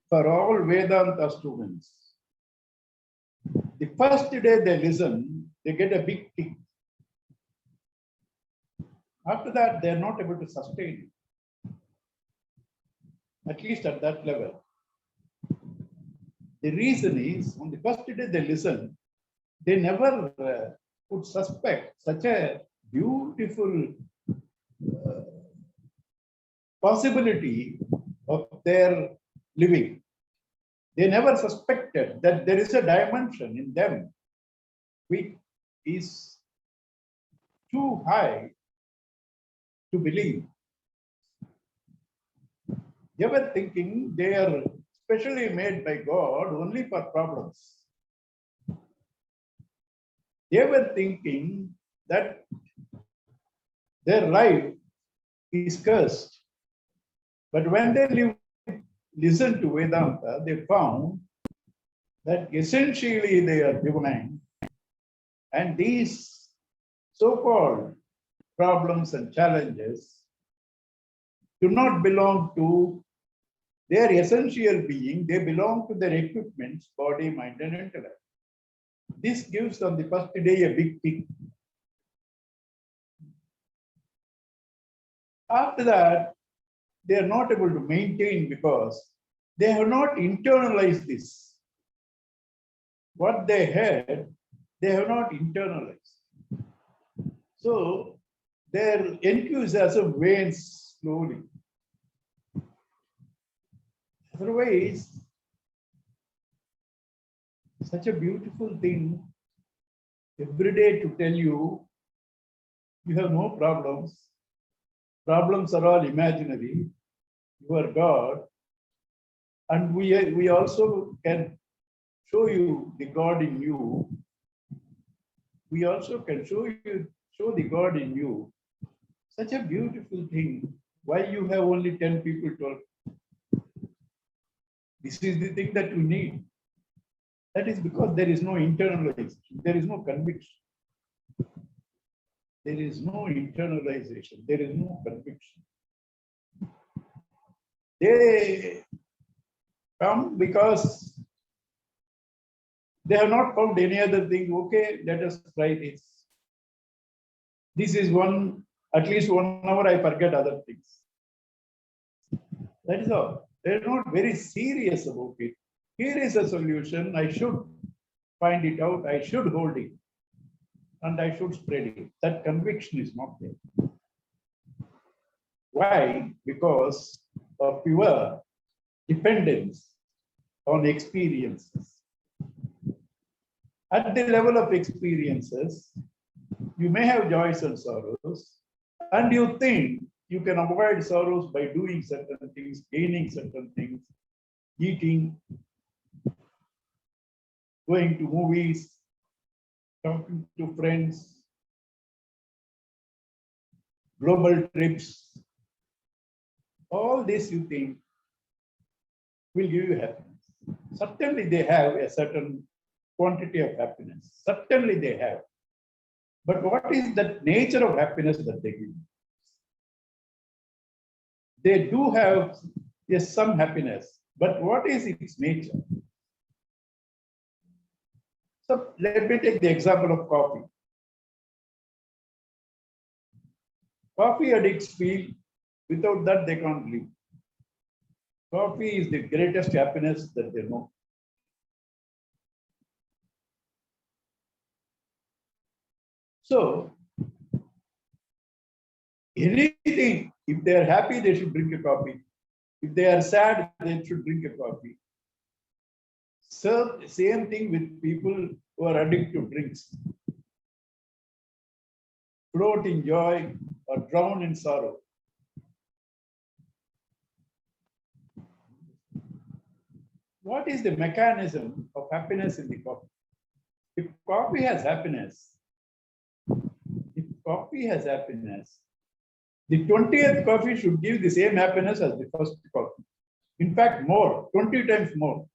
for all Vedanta students. The first day they listen, they get a big kick. After that, they are not able to sustain it, at least at that level. The reason is, on the first day they listen, they never would suspect such a beautiful possibility of their living. They never suspected that there is a dimension in them which is too high to believe. They were thinking they are specially made by God only for problems. They were thinking that their life is cursed. But when they listened to Vedanta, they found that essentially they are divine, and these so-called problems and challenges do not belong to their essential being, they belong to their equipments, body, mind, and intellect. This gives on the first day a big kick. After that, they are not able to maintain because they have not internalized this. What they had, they have not internalized. So their enthusiasm wanes slowly. Otherwise, such a beautiful thing every day to tell you, you have no problems. Problems are all imaginary. You are God. And we also can show you the God in you. We also can show the God in you. Such a beautiful thing. Why you have only 10 people to. This is the thing that you need. That is because there is no internalization. There is no conviction. There is no internalization. There is no conviction. They come because they have not found any other thing. Okay, let us try this. This is at least 1 hour I forget other things. That is all. They're not very serious about it. Here is a solution. I should find it out. I should hold it. And I should spread it. That conviction is not there. Why? Because of your dependence on experiences. At the level of experiences, you may have joys and sorrows, and you think you can avoid sorrows by doing certain things, gaining certain things, eating, going to movies, talking to friends, global trips. All this you think will give you happiness. Certainly they have a certain quantity of happiness. Certainly they have. But what is the nature of happiness that they give? They do have, yes, some happiness, but what is its nature? So let me take the example of coffee. Coffee addicts feel without that they can't live. Coffee is the greatest happiness that they know. So, anything, if they are happy, they should drink a coffee. If they are sad, they should drink a coffee. So, same thing with people who are addicted to drinks. Float in joy or drown in sorrow. What is the mechanism of happiness in the coffee? If coffee has happiness, the 20th coffee should give the same happiness as the first coffee. In fact, more, 20 times more.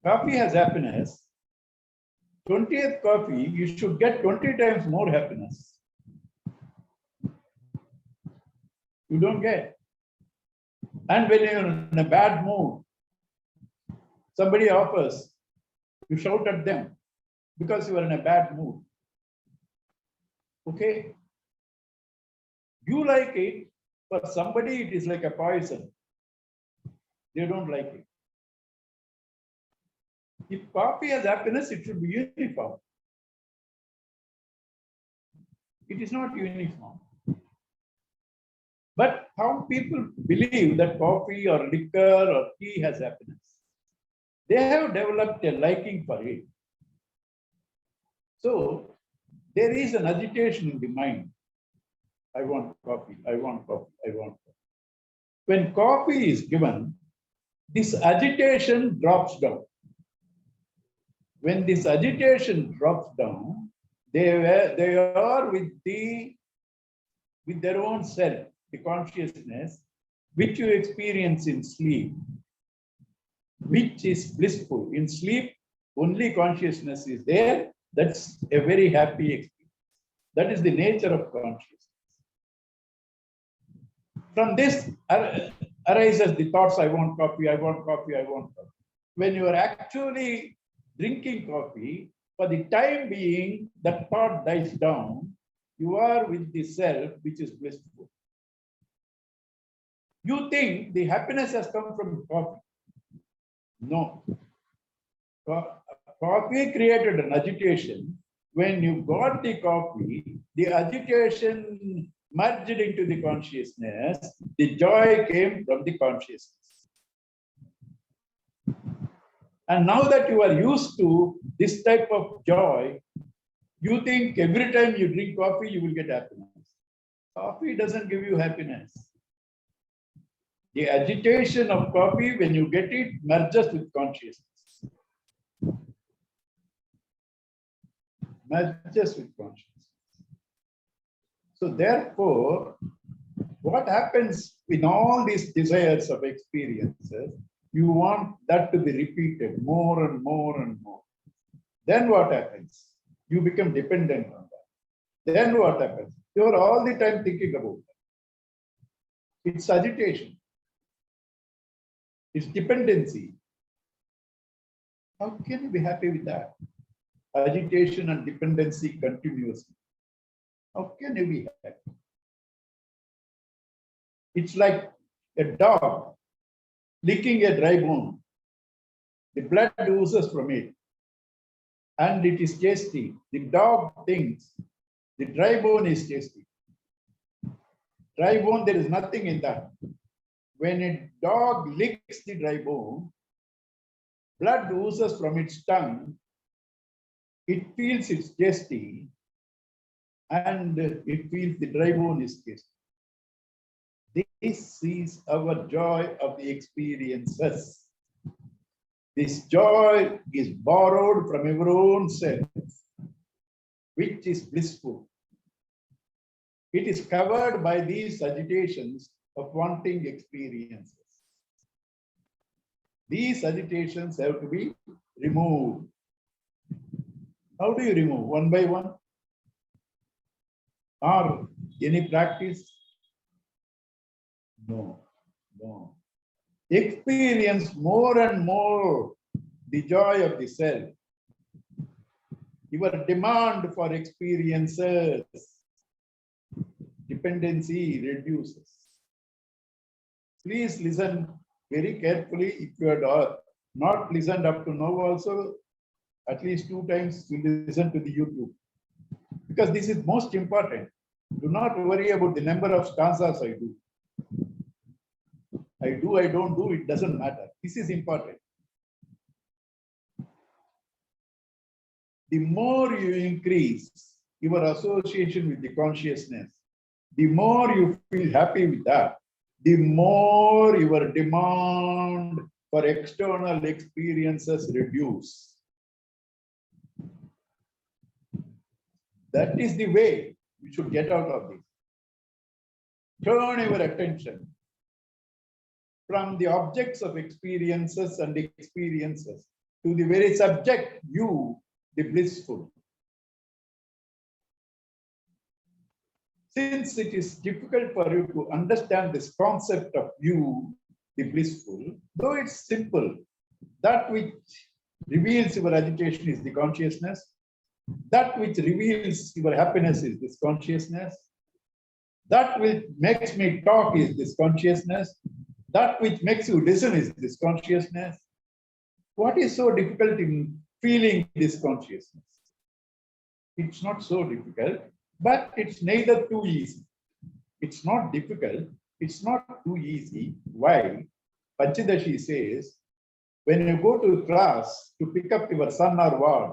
Coffee has happiness. 20th coffee, you should get 20 times more happiness. You don't get. And when you're in a bad mood, somebody offers, you shout at them because you are in a bad mood. Okay? You like it, for somebody it is like a poison. They don't like it. If coffee has happiness, it should be uniform. It is not uniform. But how people believe that coffee or liquor or tea has happiness? They have developed a liking for it. So there is an agitation in the mind. I want coffee, I want coffee, I want coffee. When coffee is given, this agitation drops down. When this agitation drops down, they are with their own self, the consciousness, which you experience in sleep, which is blissful. In sleep, only consciousness is there. That's a very happy experience. That is the nature of consciousness. From this arises the thoughts, I want coffee, I want coffee, I want coffee. When you are actually drinking coffee, for the time being, that thought dies down. You are with the self, which is blissful. You think the happiness has come from coffee. No. Coffee created an agitation. When you got the coffee, the agitation merged into the consciousness. The joy came from the consciousness. And now that you are used to this type of joy, you think every time you drink coffee, you will get happiness. Coffee doesn't give you happiness. The agitation of coffee, when you get it, merges with consciousness. Merges with consciousness. So therefore, what happens in all these desires of experiences, you want that to be repeated more and more and more. Then what happens? You become dependent on that. Then what happens? You are all the time thinking about that. It's agitation. It's dependency. How can you be happy with that? Agitation and dependency continuously. How can you be happy? It's like a dog licking a dry bone. The blood oozes from it. And it is tasty. The dog thinks the dry bone is tasty. Dry bone, there is nothing in that. When a dog licks the dry bone, blood oozes from its tongue. It feels it's tasty, and it feels the dry bone is tasty. This is our joy of the experiences. This joy is borrowed from our own self, which is blissful. It is covered by these agitations of wanting experiences. These agitations have to be removed. How do you remove? One by one? Or any practice? No, no. Experience more and more the joy of the self. Your demand for experiences, dependency reduces. Please listen very carefully. If you had not listened up to now also, at least 2 times you listen to the YouTube. Because this is most important. Do not worry about the number of stanzas I do. I do, I don't do, it doesn't matter. This is important. The more you increase your association with the consciousness, the more you feel happy with that, the more your demand for external experiences reduce. That is the way you should get out of this. Turn your attention from the objects of experiences and experiences to the very subject, you, the blissful. Since it is difficult for you to understand this concept of you, the blissful, though it's simple, That which reveals your agitation is the consciousness. That which reveals your happiness is this consciousness. That which makes me talk is this consciousness. That which makes you listen is this consciousness. What is so difficult in feeling this consciousness? It's not so difficult, but it's neither too easy. It's not difficult. It's not too easy. Why? Panchadashi says, when you go to class to pick up your son or ward,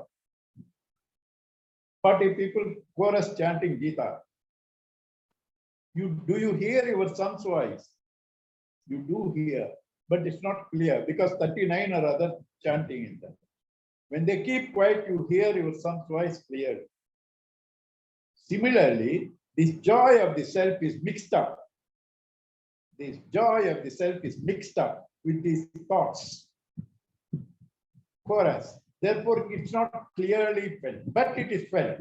40 people chorus chanting Gita. Do you hear your son's voice? You do hear, but it's not clear because 39 are other chanting in them. When they keep quiet, you hear your son's voice clearly. Similarly, this joy of the self is mixed up. This joy of the self is mixed up with these thoughts. Chorus. Therefore, it's not clearly felt, but it is felt.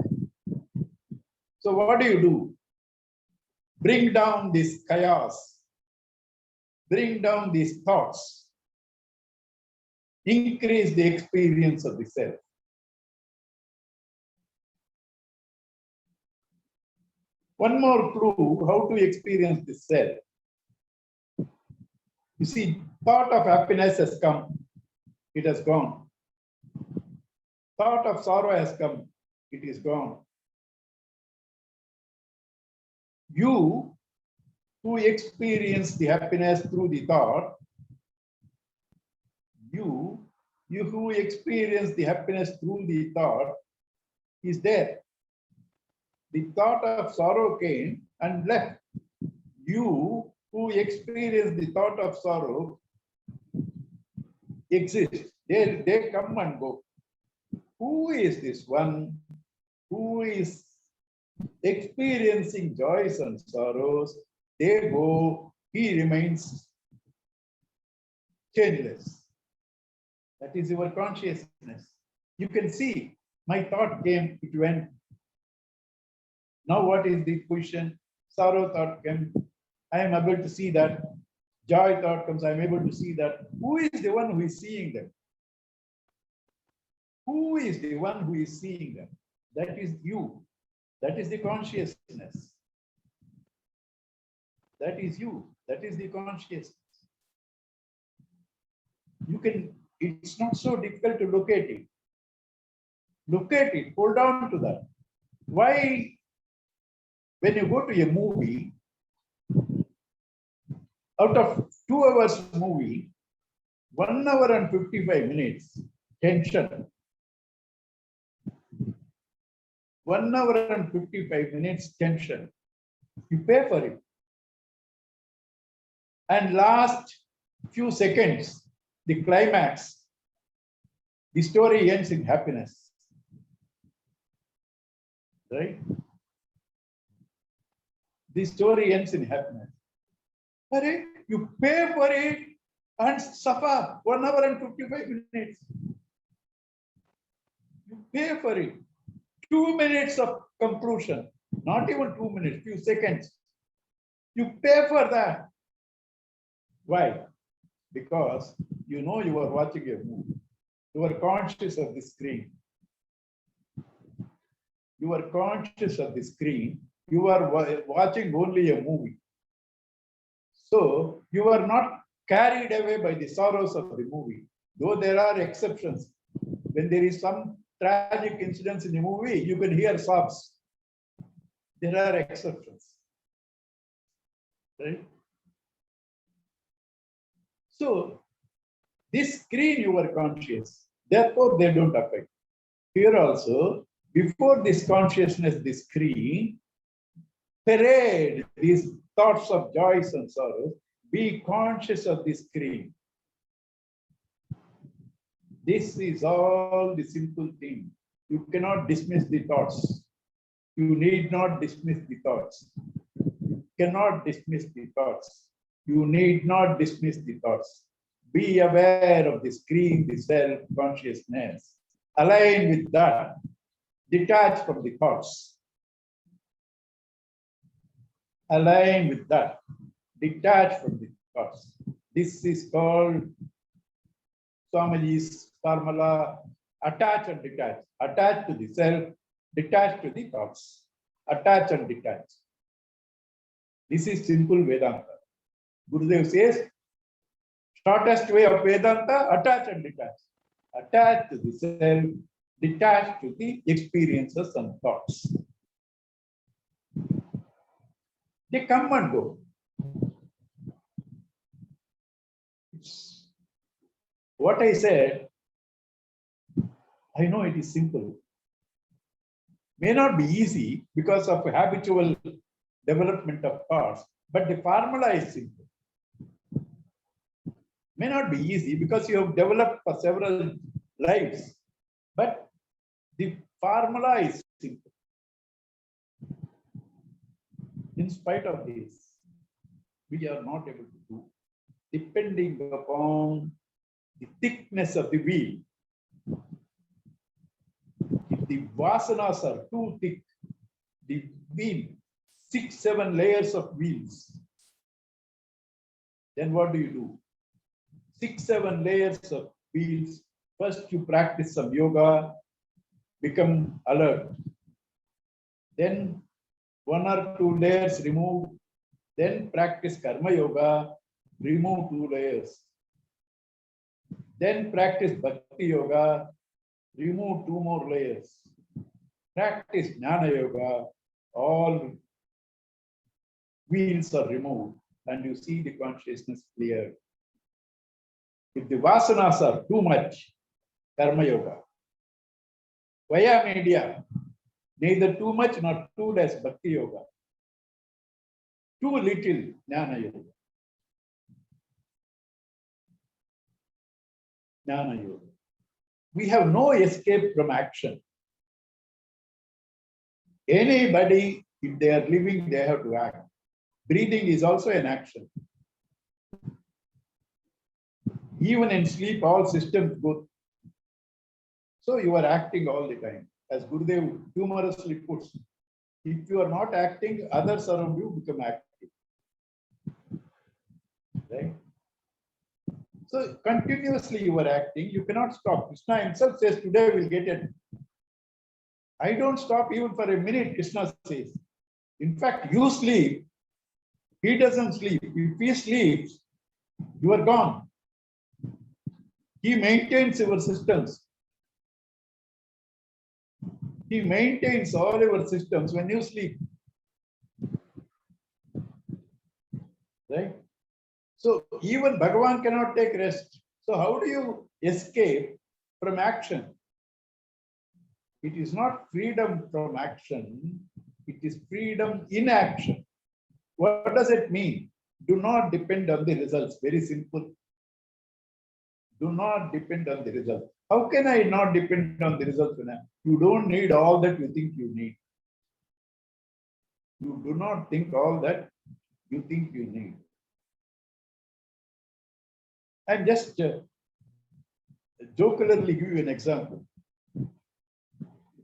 So what do? Bring down this chaos. Bring down these thoughts. Increase the experience of the self. One more clue how to experience the self. You see, thought of happiness has come. It has gone. Thought of sorrow has come. It is gone. You who experience the happiness through the thought, you who experience the happiness through the thought is there. The thought of sorrow came and left. You who experience the thought of sorrow exist. They come and go. Who is this one who is experiencing joys and sorrows? They go, he remains changeless. That is your consciousness. You can see, my thought came, it went. Now what is the position? Sorrow thought came. I am able to see that. Joy thought comes, I am able to see that. Who is the one who is seeing them? Who is the one who is seeing them? That is you. That is the consciousness. That is you. That is the consciousness. You can, it's not so difficult to locate it. Locate it, hold on to that. Why, when you go to a movie, out of 2 hours movie, 1 hour and 55 minutes, tension. 1 hour and 55 minutes, tension. You pay for it. And last few seconds, the climax, the story ends in happiness. Right? The story ends in happiness. Hurry, you pay for it and suffer 1 hour and 55 minutes. You pay for it. 2 minutes of conclusion, not even 2 minutes, few seconds. You pay for that. Why? Because you know you are watching a movie. You are conscious of the screen. You are conscious of the screen. You are watching only a movie. So you are not carried away by the sorrows of the movie. Though there are exceptions. When there is some tragic incidents in the movie, you can hear sobs. There are exceptions. Right? So this screen you are conscious. Therefore, they don't affect. Here also, before this consciousness, this screen, parade these thoughts of joys and sorrows, be conscious of the screen. This is all the simple thing. You cannot dismiss the thoughts. You need not dismiss the thoughts. You cannot dismiss the thoughts. You need not dismiss the thoughts. Be aware of the screen, the self-consciousness. Align with that. Detach from the thoughts. Align with that. Detach from the thoughts. This is called Swamiji's formula, attach and detach. Attach to the self, detach to the thoughts. Attach and detach. This is simple Vedanta. Gurudev says, shortest way of Vedanta, attach and detach. Attach to the self, detach to the experiences and thoughts. They come and go. What I said, I know it is simple. May not be easy because of habitual development of thoughts, but the formula is simple. May not be easy because you have developed for several lives, but the formula is simple. In spite of this, we are not able to do, depending upon the thickness of the wheel. If the vasanas are too thick, the wheel, 6-7 layers of wheels, then what do you do? 6-7 layers of wheels. First, you practice some yoga, become alert. Then 1 or 2 layers remove. Then practice karma yoga, remove 2 layers. Then practice bhakti yoga, remove 2 more layers. Practice jnana yoga, all wheels are removed and you see the consciousness clear. If the vasanas are too much, karma yoga. Vaya media, neither too much nor too less bhakti yoga. Too little jnana yoga. Jnana yoga. We have no escape from action. Anybody, if they are living, they have to act. Breathing is also an action. Even in sleep, all systems go. So you are acting all the time. As Gurudev humorously puts, if you are not acting, others around you become active. Right? So continuously you are acting, you cannot stop. Krishna himself says, today we'll get it. I don't stop even for a minute, Krishna says. In fact, you sleep, he doesn't sleep. If he sleeps, you are gone. He maintains your systems. He maintains all your systems when you sleep. Right? So even Bhagavan cannot take rest. So how do you escape from action? It is not freedom from action, it is freedom in action. What does it mean? Do not depend on the results. Very simple. Do not depend on the results. How can I not depend on the results? You don't need all that you think you need. You do not think all that you think you need. And just jocularly give you an example.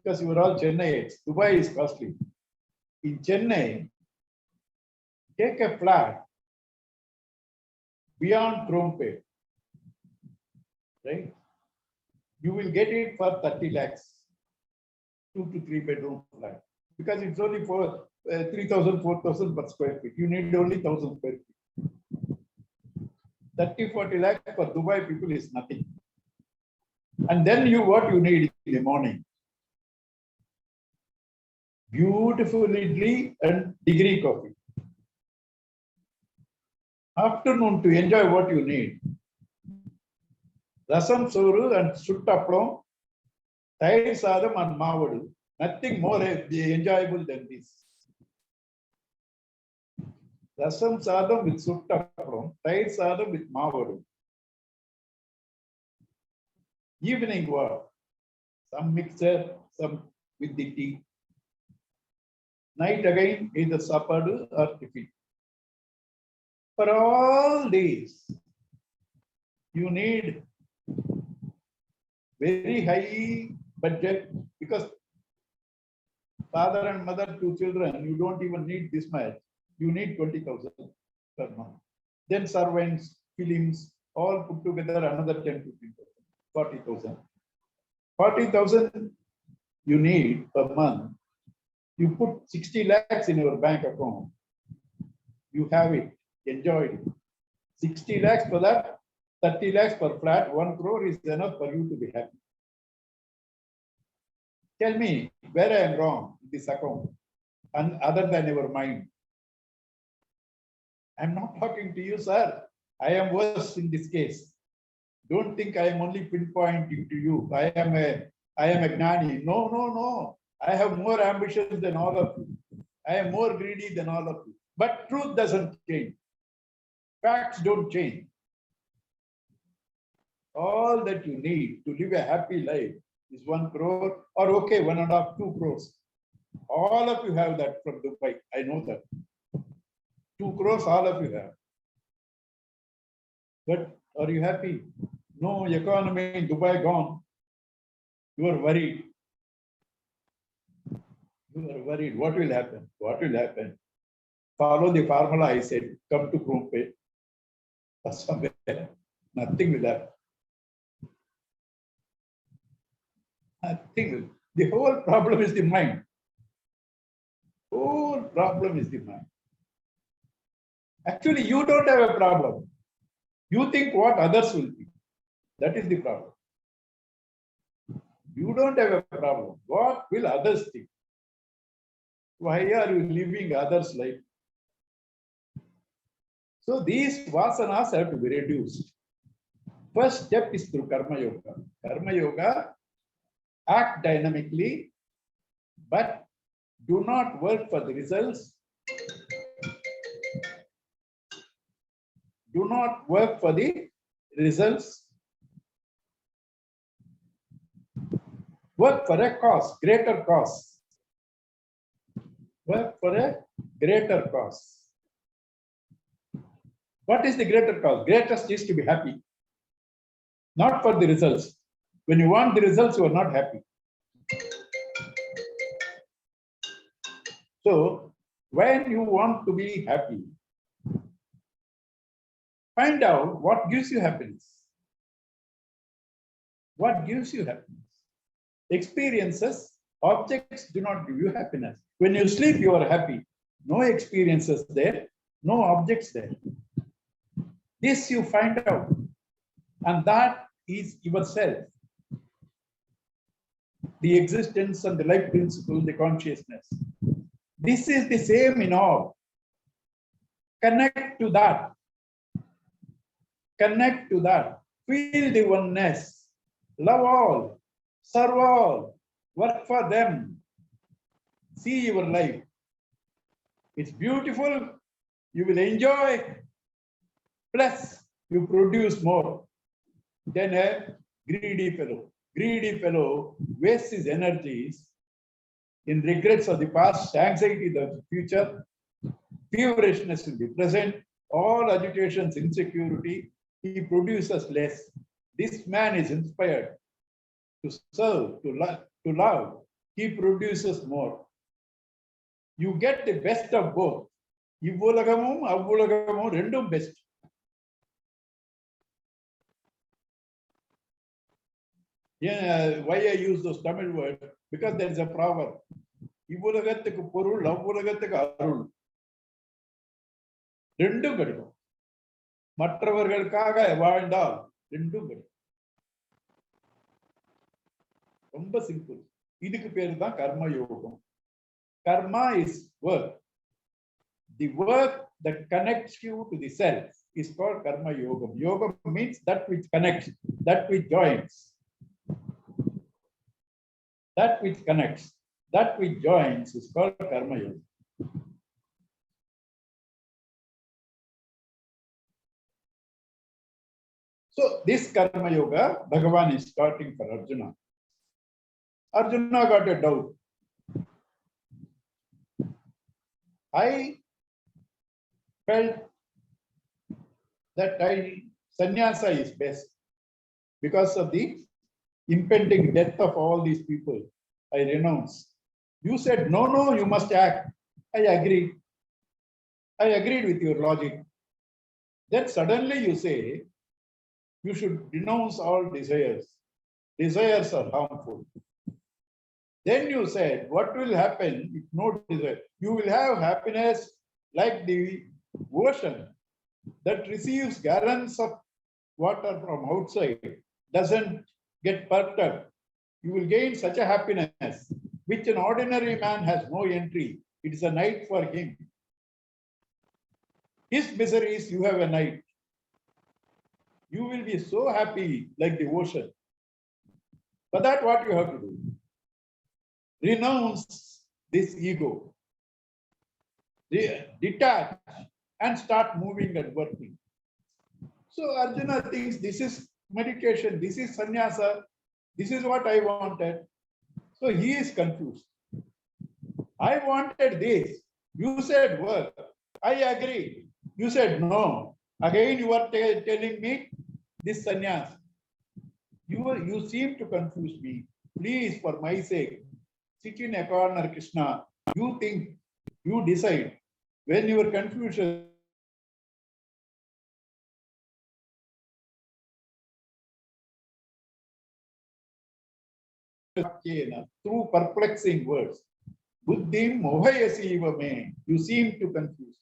Because you are all Chennaiites. Dubai is costly. In Chennai, take a flat beyond Chromepay, right? You will get it for 30 lakhs, 2 to 3 bedroom flat, because it's only for 3,000, 4,000 per square feet. You need only 1,000 square feet. 30-40 lakhs for Dubai people is nothing. And then what you need in the morning? Beautiful idli and degree coffee. Afternoon, to enjoy what you need. Rasam soru and suttaplam, thair sadam and mavadu. Nothing more enjoyable than this. Rasam sadam with suttaplam, thair sadam with mavadu. Evening work, some mixture, some with the tea. Night again, either sapadu or tiffin. For all these, you need very high budget, because father and mother, 2 children, you don't even need this much. You need 20,000 per month. Then servants, films, all put together another 10-15,000. 40,000. 40,000 you need per month. You put 60 lakhs in your bank account. You have it, enjoy it. 60 lakhs for that, 30 lakhs per flat, 1 crore is enough for you to be happy. Tell me where I am wrong in this account, and other than your mind. I'm not talking to you, sir. I am worse in this case. Don't think I am only pinpointing to you. I am a gnani. No, no, no. I have more ambitions than all of you. I am more greedy than all of you. But truth doesn't change. Facts don't change. All that you need to live a happy life is 1 crore, or okay, 1.5, 2 crores. All of you have that from Dubai. I know that. 2 crores, all of you have. But are you happy? No, economy in Dubai gone. You are worried. You are worried. What will happen? What will happen? Follow the formula I said. Come to Krumpe. Somewhere. Nothing will happen. Nothing will. The whole problem is the mind. Whole problem is the mind. Actually, you don't have a problem. You think what others will think. That is the problem. You don't have a problem. What will others think? Why are you living others' life? So these vasanas have to be reduced. First step is through Karma Yoga. Karma Yoga, act dynamically, but do not work for the results. Do not work for the results. Work for a cause, greater cause. Work for a greater cause. What is the greater cause? Greatest is to be happy. Not for the results. When you want the results, you are not happy. So, when you want to be happy, find out what gives you happiness. What gives you happiness? Experiences, objects do not give you happiness. When you sleep, you are happy. No experiences there, no objects there. This you find out, and that is yourself. The existence and the life principle, the consciousness. This is the same in all. Connect to that. Connect to that. Feel the oneness. Love all. Serve all. Work for them. See your life. It's beautiful. You will enjoy. Plus, you produce more than a greedy fellow. Greedy fellow wastes his energies in regrets of the past, anxiety of the future, feverishness in the present, all agitations, insecurity. He produces less. This man is inspired to serve, to love. He produces more. You get the best of both. Ivvulagamum, avvulagamum, rendum best. Yeah, why I use those Tamil words? Because there is a proverb. Ivvulagattukku porul, avvulagattukku arul. Rendum கிடைக்கும். மற்றவர்களுக்காக வாழ்ந்தால் ரெண்டும் கிடைக்கும். ரொம்ப simple. இதுக்கு பேரு தான் கர்ம யோகம். Karma is work. The work that connects you to the self is called karma yogam. Yogam means that which connects, that which joins. That which connects, that which joins is called karma yoga. So this karma yoga, Bhagavan is starting for Arjuna. Arjuna got a doubt. I felt that sannyasa is best because of the impending death of all these people. I renounce. You said, no, no, you must act. I agreed. I agreed with your logic. Then suddenly you say, you should renounce all desires. desires are harmful. Then you said, what will happen if no desire? You will have happiness like the ocean that receives gallons of water from outside, doesn't get perturbed. You will gain such a happiness, which an ordinary man has no entry. It is a night for him. His misery is you have a night. You will be so happy like the ocean. For that, what you have to do? Renounce this ego. Detach and start moving and working. So Arjuna thinks this is meditation, this is sannyasa, this is what I wanted. So he is confused. I wanted this. You said work. I agree. You said no. Again, you are telling me this sannyas. You seem to confuse me. Please, for my sake, sit in a corner, Krishna. You think, you decide. When your confusion through perplexing words, buddhim mohayasiva me, you seem to confuse.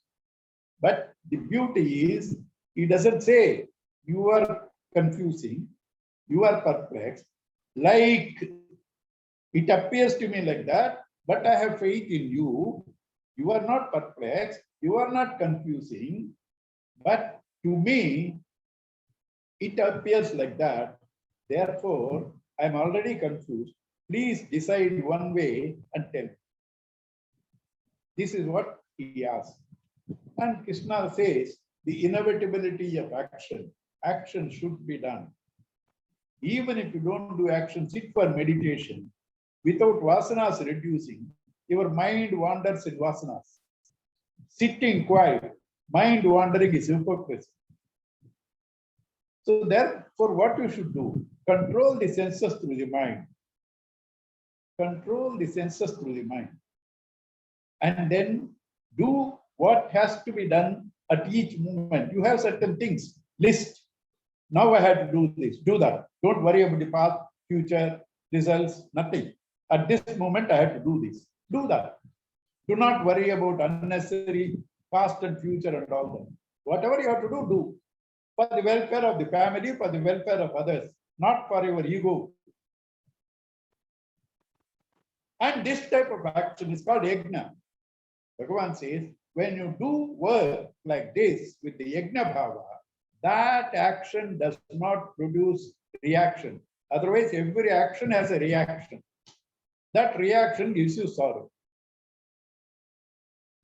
But the beauty is, he doesn't say you are confusing, you are perplexed. Like it appears to me like that, but I have faith in you. You are not perplexed, you are not confusing, but to me, it appears like that. Therefore, I am already confused. Please decide one way and tell me. This is what he asks. And Krishna says the inevitability of action. Action should be done. Even if you don't do action, sit for meditation. Without vasanas reducing, your mind wanders in vasanas. Sitting quiet, mind wandering is hypocrisy. So therefore, what you should do? Control the senses through the mind. Control the senses through the mind. And then do what has to be done at each moment. You have certain things, list. Now I have to do this, do that. Don't worry about the past, future, results, nothing. At this moment, I have to do this, do that. Do not worry about unnecessary past and future and all that. Whatever you have to do, do. For the welfare of the family, for the welfare of others, not for your ego. And this type of action is called yajna. Bhagavan says, when you do work like this with the yajna bhava, that action does not produce reaction. Otherwise, every action has a reaction. That reaction gives you sorrow.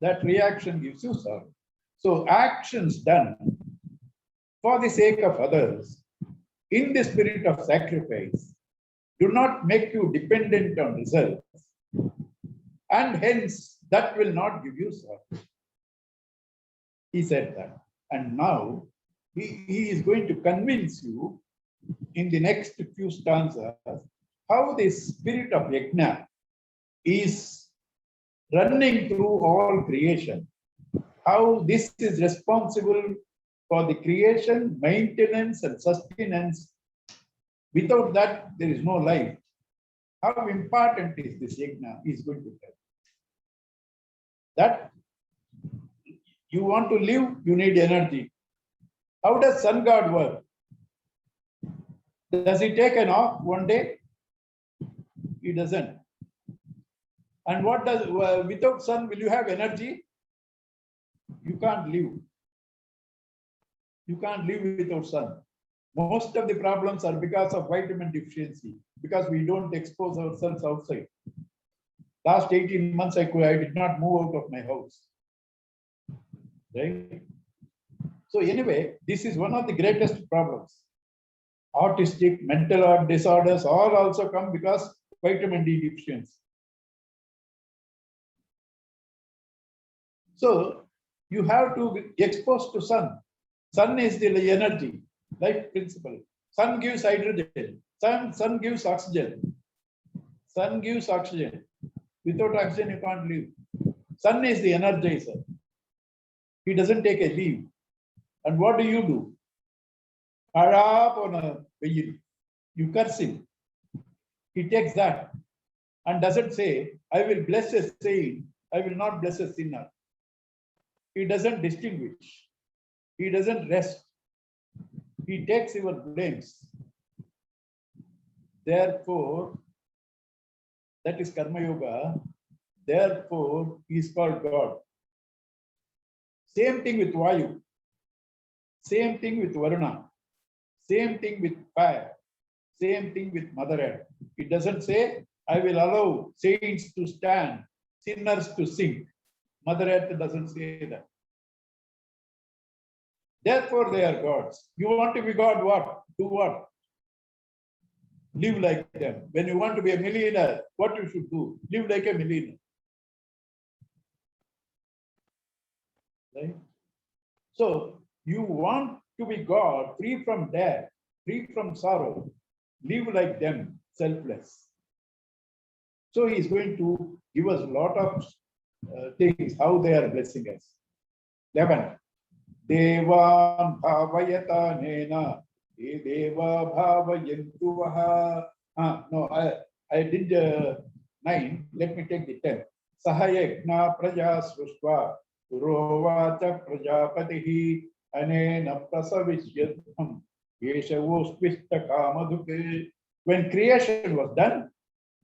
That reaction gives you sorrow. So actions done for the sake of others, in the spirit of sacrifice, do not make you dependent on results. And hence, that will not give you sorrow. He said that. And now, he is going to convince you in the next few stanzas how the spirit of yajna is running through all creation. How this is responsible for the creation, maintenance, and sustenance. Without that, there is no life. How important is this yajna? He is going to tell. That you want to live, you need energy. How does sun god work? Does he take an off one day? He doesn't. And what does, without sun, will you have energy? You can't live. You can't live without sun. Most of the problems are because of vitamin deficiency, because we don't expose ourselves outside. Last 18 months, I did not move out of my house. Right? So anyway, this is one of the greatest problems. Autistic, mental disorders all also come because vitamin D deficiency. So you have to be exposed to sun. Sun is the energy, life principle. Sun gives hydrogen. Sun gives oxygen. Sun gives oxygen. Without oxygen, you can't live. Sun is the energizer. He doesn't take a leave. And what do? You curse him. He takes that and doesn't say, I will bless a saint, I will not bless a sinner. He doesn't distinguish. He doesn't rest. He takes your blames. Therefore, that is Karma Yoga. Therefore, he is called God. Same thing with Vayu. Same thing with Varuna. Same thing with fire. Same thing with Mother Earth. It doesn't say, I will allow saints to stand, sinners to sink. Mother Earth doesn't say that. Therefore, they are gods. You want to be God, what? Do what? Live like them. When you want to be a millionaire, what you should do? Live like a millionaire. Right? So, you want to be God, free from death, free from sorrow. Live like them, selfless. So, he is going to give us a lot of things, how they are blessing us. 11. Devan bhavayata nena, deva bhavayantu vaha. No, I did 9. Let me take the 10. Sahayagna praja srushva, purovacha prajapatihi, anena prasavishyadham, yeshavostvishta kamadhuke. When creation was done,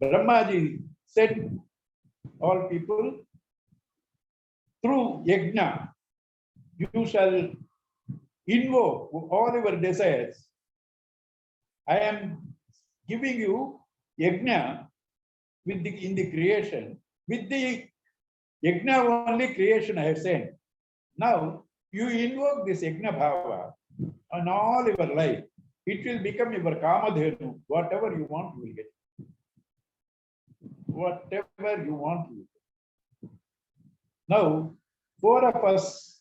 Brahmaji said, all people, through yajna, you shall invoke all your desires. I am giving you yajna with in the creation. With the yajna only creation I have sent. Now you invoke this yajna bhava on all your life. It will become your kamadhenu. Whatever you want, you will get. Whatever you want, you will get. Now, 4 of us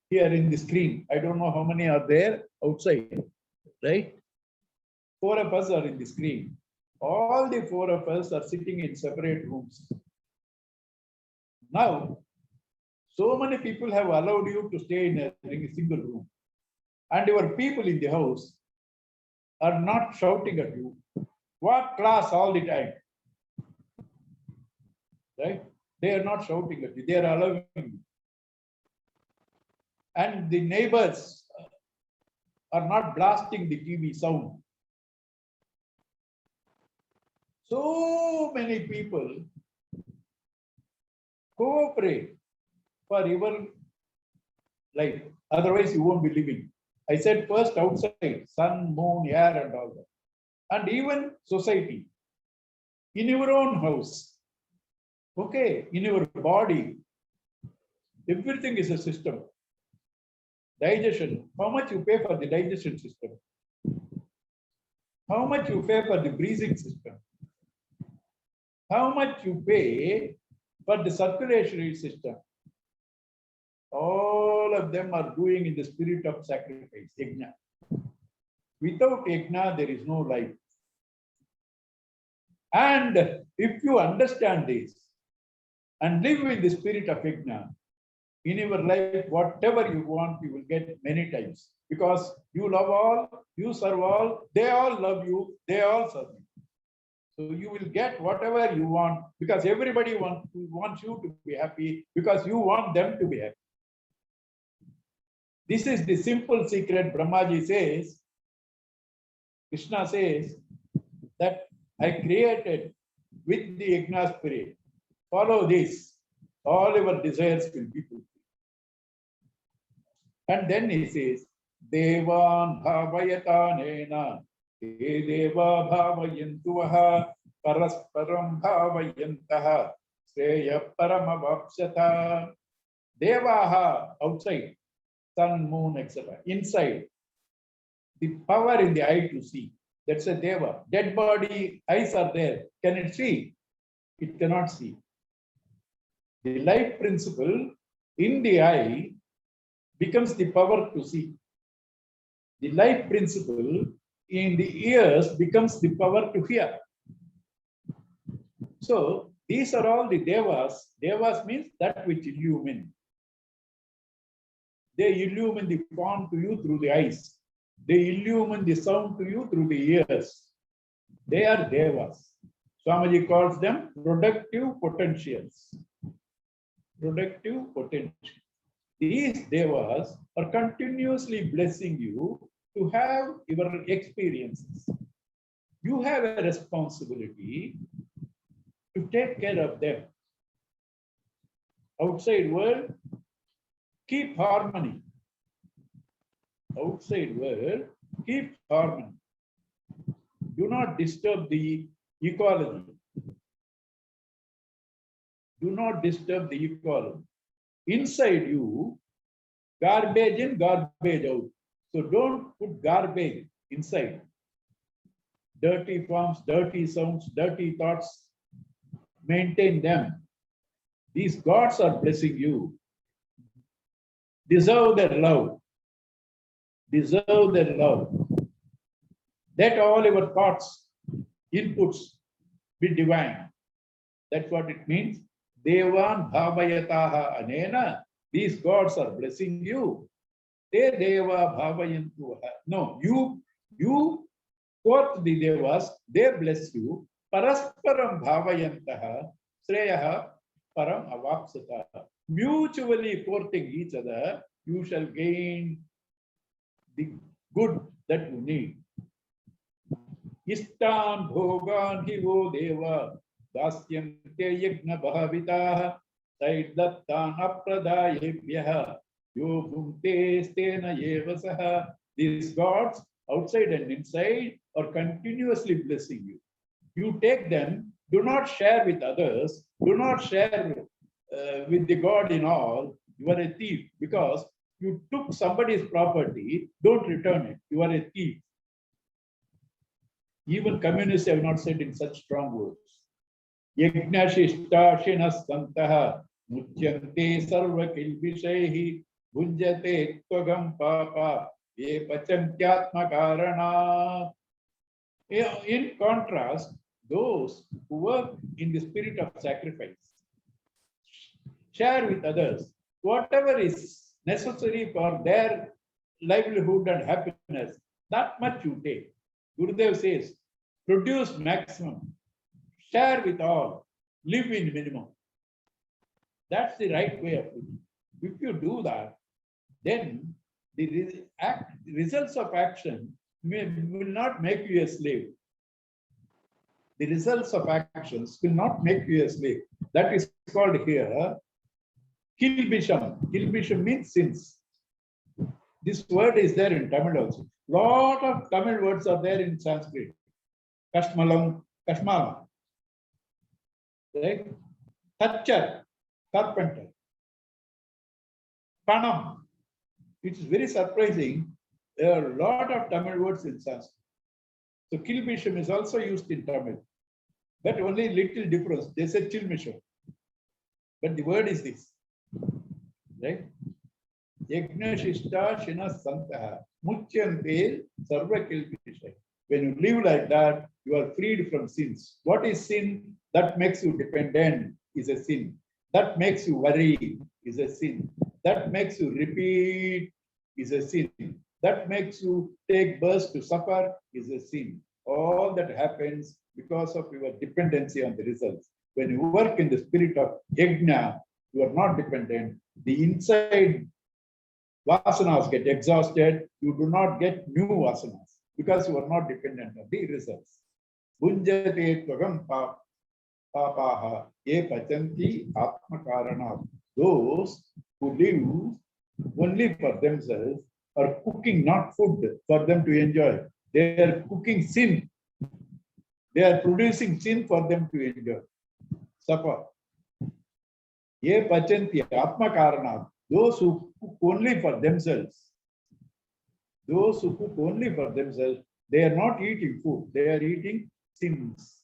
here in the screen. I don't know how many are there outside, right? 4 of us are in the screen. All the 4 of us are sitting in separate rooms. Now, so many people have allowed you to stay in a single room. And your people in the house are not shouting at you. What class all the time? Right? They are not shouting at you. They are allowing you. And the neighbors are not blasting the TV sound. So many people cooperate for your life. Otherwise, you won't be living. I said first outside, sun, moon, air, and all that. And even society. In your own house. Okay, in your body. Everything is a system. Digestion, how much you pay for the digestion system? How much you pay for the breathing system? How much you pay for the circulatory system? All of them are doing in the spirit of sacrifice, yajna. Without yajna, there is no life. And if you understand this and live with the spirit of yajna, in your life, whatever you want, you will get many times. Because you love all, you serve all, they all love you, they all serve you. So you will get whatever you want, because everybody wants you to be happy, because you want them to be happy. This is the simple secret. Brahmaji says, Krishna says, that I created with the yajna spirit. Follow this, all your desires will be fulfilled. And then he says, Devan bhavayata nena, he deva bhavayantu vaha, parasparam bhavayantaha, sreya paramavapsata. Devaha, outside, sun, moon, etc. Inside, the power in the eye to see. That's a deva. Dead body, eyes are there. Can it see? It cannot see. The life principle in the eye becomes the power to see. The life principle in the ears becomes the power to hear. So these are all the devas. Devas means that which illumine. They illumine the form to you through the eyes. They illumine the sound to you through the ears. They are devas. Swamiji calls them productive potentials. Productive potential. These devas are continuously blessing you to have your experiences. You have a responsibility to take care of them. Outside world, keep harmony. Outside world, keep harmony. Do not disturb the ecology. Do not disturb the ecology. Inside you, garbage in, garbage out. So don't put garbage inside. Dirty forms, dirty sounds, dirty thoughts. Maintain them. These gods are blessing you. Deserve their love. Deserve their love. Let all your thoughts, inputs be divine. That's what it means. Devan bhavayataha anena. These gods are blessing you. Te deva bhavayantu. No, you quote the devas, they bless you. Parasparam bhavayantaha. Sreyaha param avapsataha. Mutually courting each other, you shall gain the good that you need. Istan bhogan hivo deva dasyante yagna bhavitaha saiddattan apradayebhyaha yo bhunte stena yevasaha. These gods, outside and inside, are continuously blessing you. You take them, do not share with others, do not share with the God in all. You are a thief because you took somebody's property, don't return it. You are a thief. Even communists have not said in such strong words. Yagnashishtashinas santaha mutyante sarva kilvishehi bhunjate tvagam papa ye pachantyatma karana. In contrast, those who work in the spirit of sacrifice, share with others whatever is necessary for their livelihood and happiness, that much you take. Gurudev says, produce maximum, share with all, live in minimum. That's the right way of living. If you do that, then the results of action will not make you a slave. The results of actions will not make you a slave. That is called here kilbisham. Kilbisham means sins. This word is there in Tamil also. Lot of Tamil words are there in Sanskrit. Kashmalam, Kashmalam. Right? Thatcher, carpenter. Panam. It is very surprising. There are a lot of Tamil words in Sanskrit. So kilbisham is also used in Tamil. But only little difference. They say chilmisham. But the word is this. Right? Yagnashishta shina santaha mutyante sarva kilbisham. When you live like that, you are freed from sins. What is sin? That makes you dependent is a sin. That makes you worry is a sin. That makes you repeat is a sin. That makes you take birth to suffer is a sin. All that happens because of your dependency on the results. When you work in the spirit of yajna, you are not dependent. The inside vasanas get exhausted. You do not get new vasanas because you are not dependent on the results. Bhunjate tvagam papaha ye pachanti atma karana. Those who live only for themselves are cooking not food for them to enjoy. They are cooking sin. They are producing sin for them to enjoy. Suffer. Ye pachanti atma karana. Those who cook only for themselves. Those who cook only for themselves, they are not eating food. They are eating sins.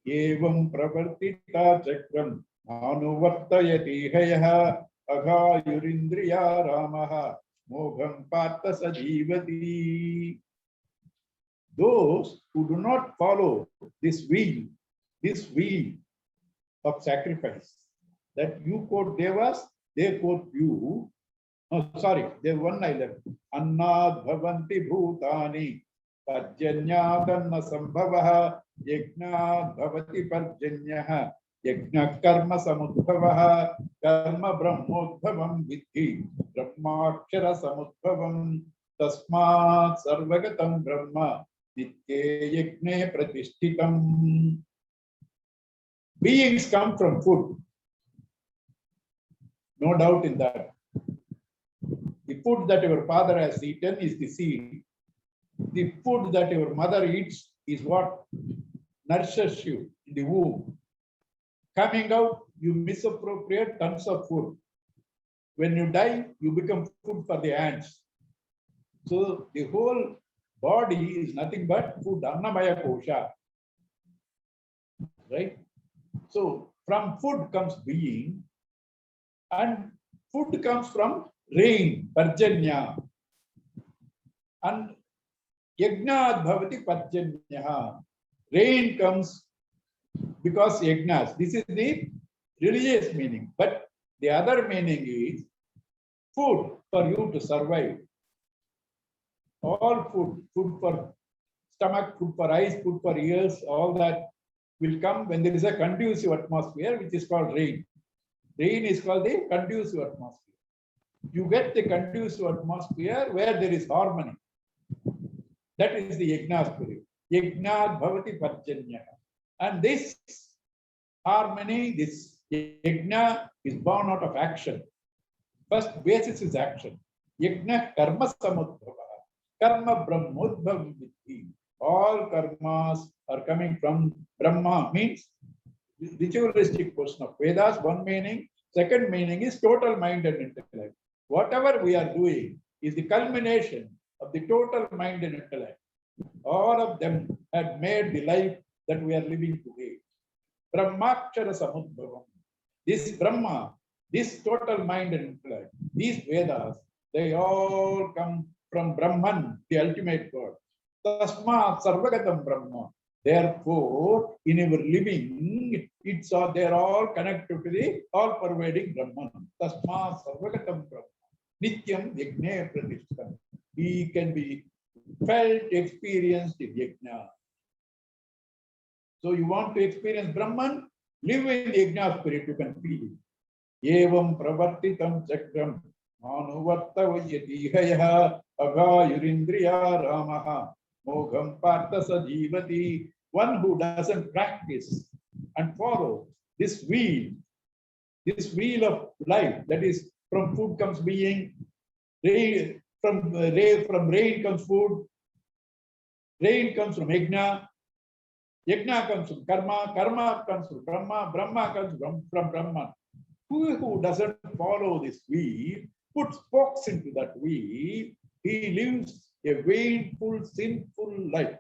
Evam pravartita chakram anuvartayati hayaha aghayurindriya ramaha mogham partha sajivati. Those who do not follow this wheel of sacrifice, that you quote devas, they quote you. Oh, sorry, they one I left. Annad bhavanti bhutani Parjanyadanna sambhavah yajnat bhavati parjanyah yajna karma samudbhavah karma brahmodbhavam vidhi brahmakshara samudbhavam tasmat sarvagatam brahma nitye yajne pratishtitam. Beings come from food. No doubt in that. The food that your father has eaten is the seed. The food that your mother eats is what nourishes you in the womb. Coming out, you misappropriate tons of food. When you die, you become food for the ants. So the whole body is nothing but food, annamaya kosha. Right? So from food comes being, and food comes from rain, parjanya. And yajnat bhavati parjanya. Rain comes because yajnas. This is the religious meaning. But the other meaning is food for you to survive. All food, food for stomach, food for eyes, food for ears, all that will come when there is a conducive atmosphere, which is called rain. Rain is called the conducive atmosphere. You get the conducive atmosphere where there is harmony. That is the yajna spirit. Yajnat bhavati parjanya. And this harmony, this yajna is born out of action. First basis is action. Yajna karma samudbhava. Karma brahmodbhavam vidhi. All karmas are coming from Brahma, means ritualistic portion of Vedas, one meaning. Second meaning is total mind and intellect. Whatever we are doing is the culmination of the total mind and intellect. All of them have made the life that we are living today. Brahmakshara samudbhavam. This Brahma, this total mind and intellect, these Vedas, they all come from Brahman, the ultimate God. Tasmat sarvagatam Brahma. Therefore, in our living, they're all connected to the all-pervading Brahman. Tasmat sarvagatam Brahma. Nityam yajna pratishtam. He can be felt, experienced in yajna. So you want to experience Brahman? Live in the yajna spirit, you can feel it. Evam pravartitam chakram manuvarta vayatihaya agayurindriya ramaha mogham partha sajivati. One who doesn't practice and follow this wheel of life, that is, from food comes being, from rain comes food, rain comes from yajna, yajna comes from karma, karma comes from Brahma, Brahma comes from Brahman. Who doesn't follow this wheel, puts spokes into that wheel, he lives a vainful, sinful life.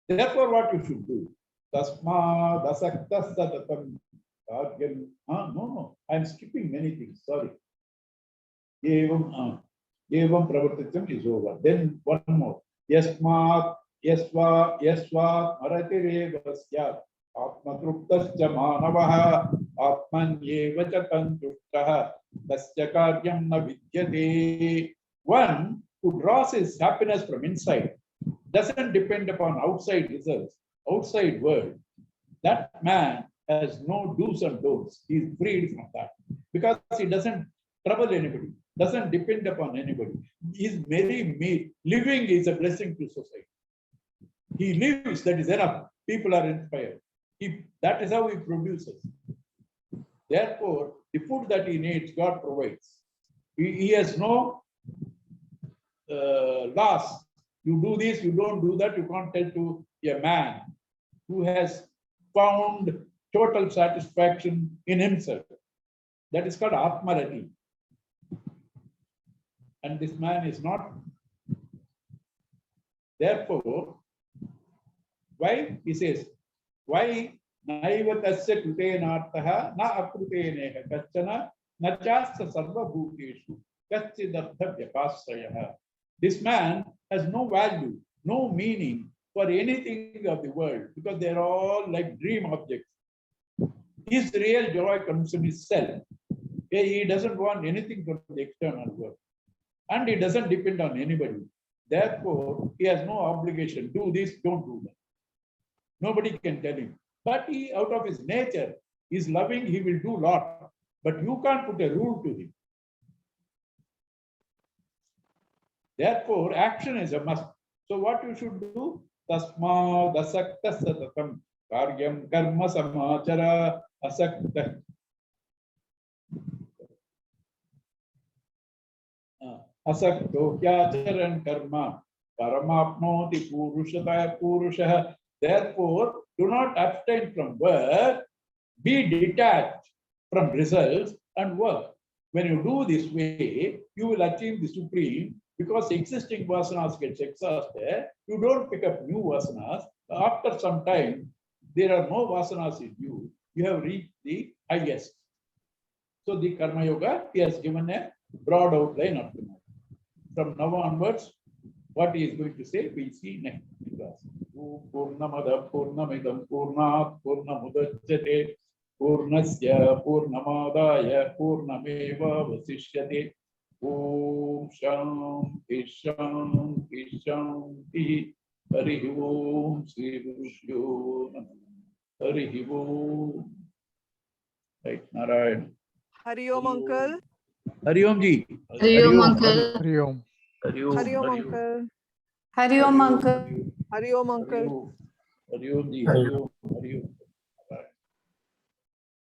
Therefore, what you should do? Tasma dasakta sadatam. No, I'm skipping many things. Sorry. Evam pravartitam is over. Then one more. Yasmat yasva maratireva syat atmatruptascha manavaha atmanyeva cha tantushtaha tasya karyam na vidyate. One who draws his happiness from inside, doesn't depend upon outside results, outside world. That man has no do's and don'ts. He is freed from that because he doesn't trouble anybody, doesn't depend upon anybody. He is merry. Living is a blessing to society. He lives, that is enough. People are inspired. That is how he produces. Therefore, the food that he needs, God provides. He has no loss. You do this, you don't do that, you can't tell to a man who has found total satisfaction in himself. That is called Atmarati. And this man is not. Therefore, why? He says, why? Naiva tasya krutenartaha na akruteneha kachana na chasta sarva bhuteshu kachidartha vyapasrayaha. This man has no value, no meaning for anything of the world because they're all like dream objects. His real joy comes from his self. He doesn't want anything from the external world. And he doesn't depend on anybody. Therefore, he has no obligation. Do this, don't do that. Nobody can tell him. But he, out of his nature, is loving, he will do lot. But you can't put a rule to him. Therefore, action is a must. So what you should do? Tasma dasakta satatam karyam karma samachara asakta. Asakto kyacharan karma paramapnoti purushata purusha. Therefore, do not abstain from work. Be detached from results and work. When you do this way, you will achieve the supreme. Because existing vasanas gets exhausted, you don't pick up new vasanas. After some time, there are no vasanas in you. You have reached the highest. So the Karma Yoga, he has given a broad outline up to now. From now onwards, what he is going to say, we'll see next class. Purnamada Purnamidam Purnat Purnamudachyate Purnasya Purnamadaya Purnameva Vasishyate. Om Shanti Shanti Shanti Hari Om Sri Gurusyo Namaha. Hari Om. Right, Narayan. Hari Om, uncle. Hari Om ji. Hari Om, uncle. Hari Om. Hari Om. Hari Om, uncle. Hari Om, uncle. Hari Om, uncle. Hari Om ji. Hari Om. Hari Om.